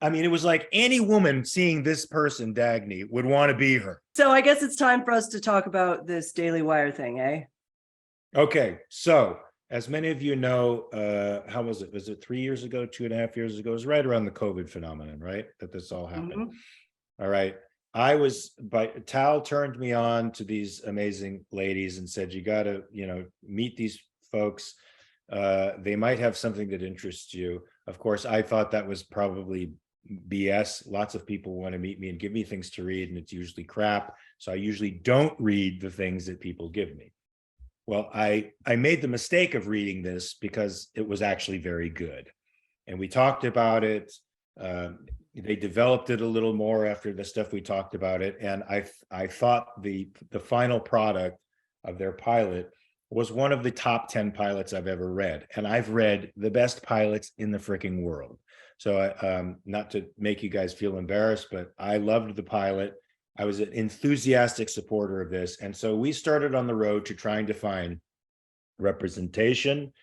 I mean, it was like any woman seeing this person, Dagny, would want to be her. So I guess it's time for us to talk about this Daily Wire thing, eh? Okay, so as many of you know, how was it? Was it 3 years ago, 2.5 years ago? It was right around the COVID phenomenon, right? That this all happened. Mm-hmm. All right. Tal turned me on to these amazing ladies and said, you got to, meet these folks. They might have something that interests you. Of course, I thought that was probably BS. Lots of people want to meet me and give me things to read, and it's usually crap. So I usually don't read the things that people give me. Well, I made the mistake of reading this because it was actually very good. And we talked about it. They developed it a little more after the stuff we talked about it. And I thought the final product of their pilot was one of the top 10 pilots I've ever read. And I've read the best pilots in the freaking world. So not to make you guys feel embarrassed, but I loved the pilot. I was an enthusiastic supporter of this. And so we started on the road to trying to find representation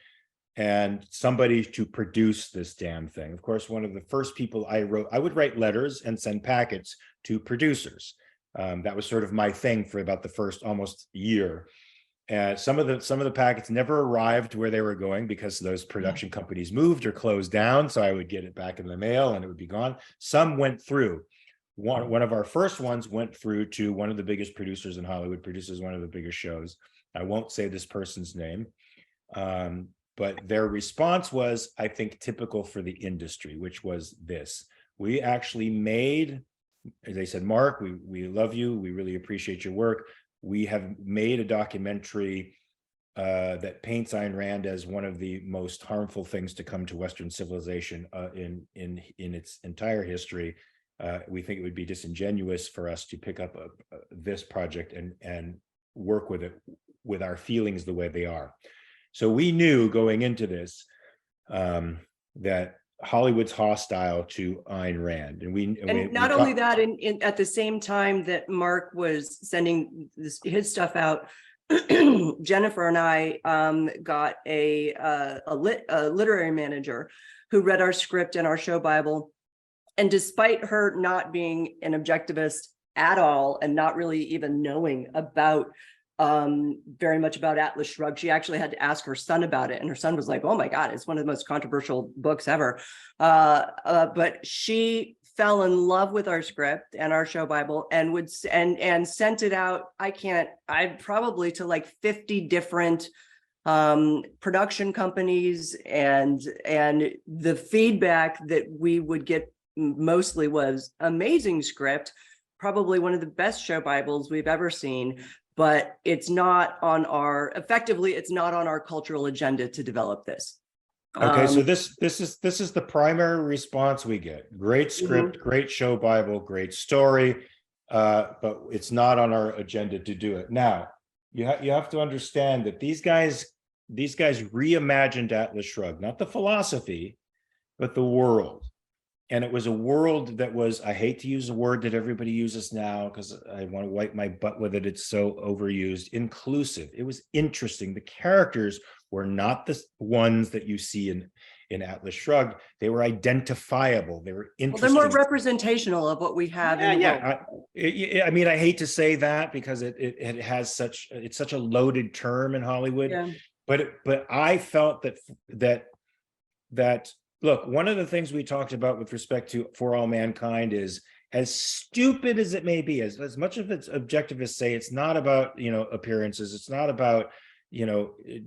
and somebody to produce this damn thing. Of course, one of the first people I would write letters and send packets to producers. That was sort of my thing for about the first almost year. And some of the packets never arrived where they were going because those production companies moved or closed down. So I would get it back in the mail and it would be gone. Some went through. One of our first ones went through to one of the biggest producers in Hollywood, produces one of the biggest shows. I won't say this person's name, but their response was, I think, typical for the industry, which was this. We actually made, as they said, Mark, we love you. We really appreciate your work. We have made a documentary that paints Ayn Rand as one of the most harmful things to come to Western civilization in its entire history. We think it would be disingenuous for us to pick up this project and work with it with our feelings the way they are. So we knew going into this that Hollywood's hostile to Ayn Rand, and not only that, at the same time that Mark was sending his stuff out, Jennifer and I got a literary manager who read our script and our show Bible. And despite her not being an objectivist at all and not really even knowing about very much about Atlas Shrugged, she actually had to ask her son about it. And her son was like, oh my God, it's one of the most controversial books ever. But she fell in love with our script and our show Bible and sent it out. I probably to like 50 different production companies, and the feedback that we would get mostly was amazing script, probably one of the best show Bibles we've ever seen, but it's not on our cultural agenda to develop this. Okay, so this is the primary response we get. Great script, great show Bible, great story, but it's not on our agenda to do it. Now, you have to understand that these guys reimagined Atlas Shrugged, not the philosophy, but the world. And it was a world that was, I hate to use a word that everybody uses now because I want to wipe my butt with it. It's so overused. Inclusive. It was interesting. The characters were not the ones that you see in Atlas Shrugged. They were identifiable. They were interesting. Well, they're more representational of what we have in the world. I mean, I hate to say that because it has it's such a loaded term in Hollywood. Yeah. But I felt that look, one of the things we talked about with respect to For All Mankind is, as stupid as it may be, as much of its objectivists say, it's not about, appearances. It's not about,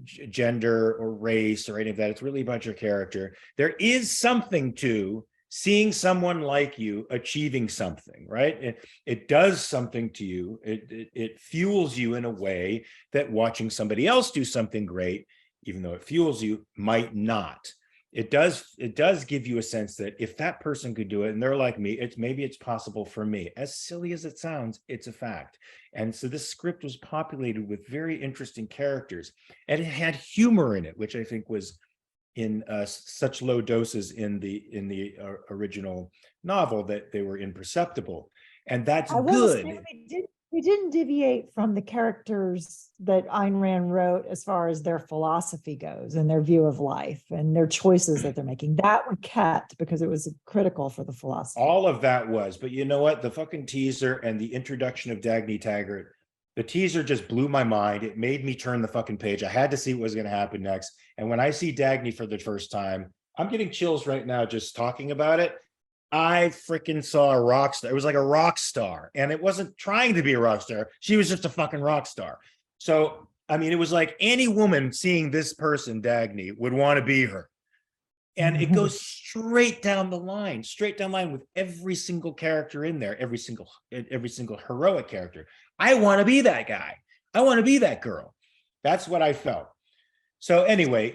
gender or race or any of that. It's really about your character. There is something to seeing someone like you achieving something, right? It does something to you. It fuels you in a way that watching somebody else do something great, even though it fuels you, might not. It does give you a sense that if that person could do it and they're like me, maybe it's possible for me. As silly as it sounds, it's a fact. And so this script was populated with very interesting characters, and it had humor in it, which I think was in such low doses in the original novel that they were imperceptible. And that's good. Say, We didn't deviate from the characters that Ayn Rand wrote as far as their philosophy goes and their view of life and their choices that they're making. That we kept because it was critical for the philosophy. All of that was, but you know what? The fucking teaser and the introduction of Dagny Taggart, the teaser just blew my mind. It made me turn the fucking page. I had to see what was going to happen next. And when I see Dagny for the first time, I'm getting chills right now just talking about it. I freaking saw a rock star. It was like a rock star, and it wasn't trying to be a rock star. She was just a fucking rock star. So, I mean, it was like any woman seeing this person, Dagny, would want to be her. And it goes straight down the line with every single character in there, every single heroic character. I want to be that guy. I want to be that girl. That's what I felt. So anyway,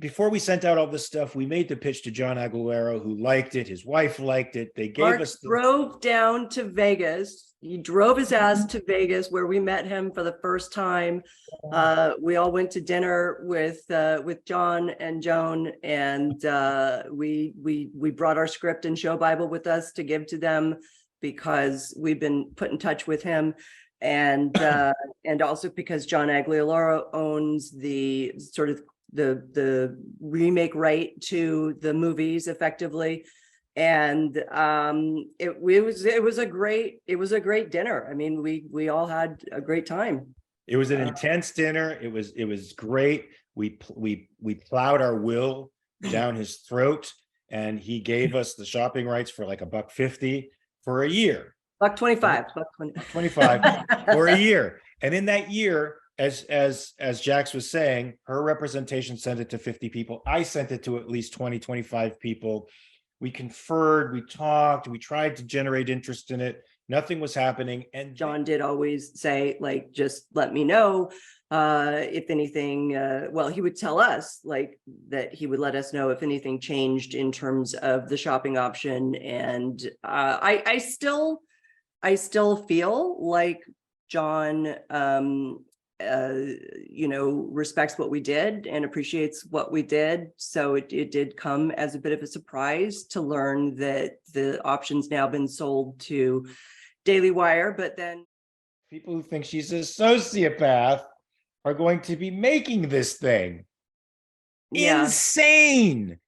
before we sent out all this stuff, we made the pitch to John Aguilera, who liked it. His wife liked it. They gave Mark us drove down to Vegas. He drove his ass to Vegas, where we met him for the first time. We all went to dinner with John and Joan, and we brought our script and show Bible with us to give to them because we've been put in touch with him. And also because John Aguilera owns the sort of the remake right to the movies effectively. And it was a great dinner. I mean, we all had a great time. It was an intense dinner. It was great. We plowed our will down his throat, and he gave us the shopping rights for like $1.50 for a year. $1.25. $1.25 for a year. And in that year, as Jax was saying, her representation sent it to 50 people. I sent it to at least 20, 25 people. We conferred, we talked, we tried to generate interest in it. Nothing was happening. And John did always say, like, just let me know if anything, well, he would tell us like that he would let us know if anything changed in terms of the shopping option. And I still feel like John, respects what we did and appreciates what we did. So it did come as a bit of a surprise to learn that the option's now been sold to Daily Wire. But then people who think she's a sociopath are going to be making this thing. Yeah. Insane.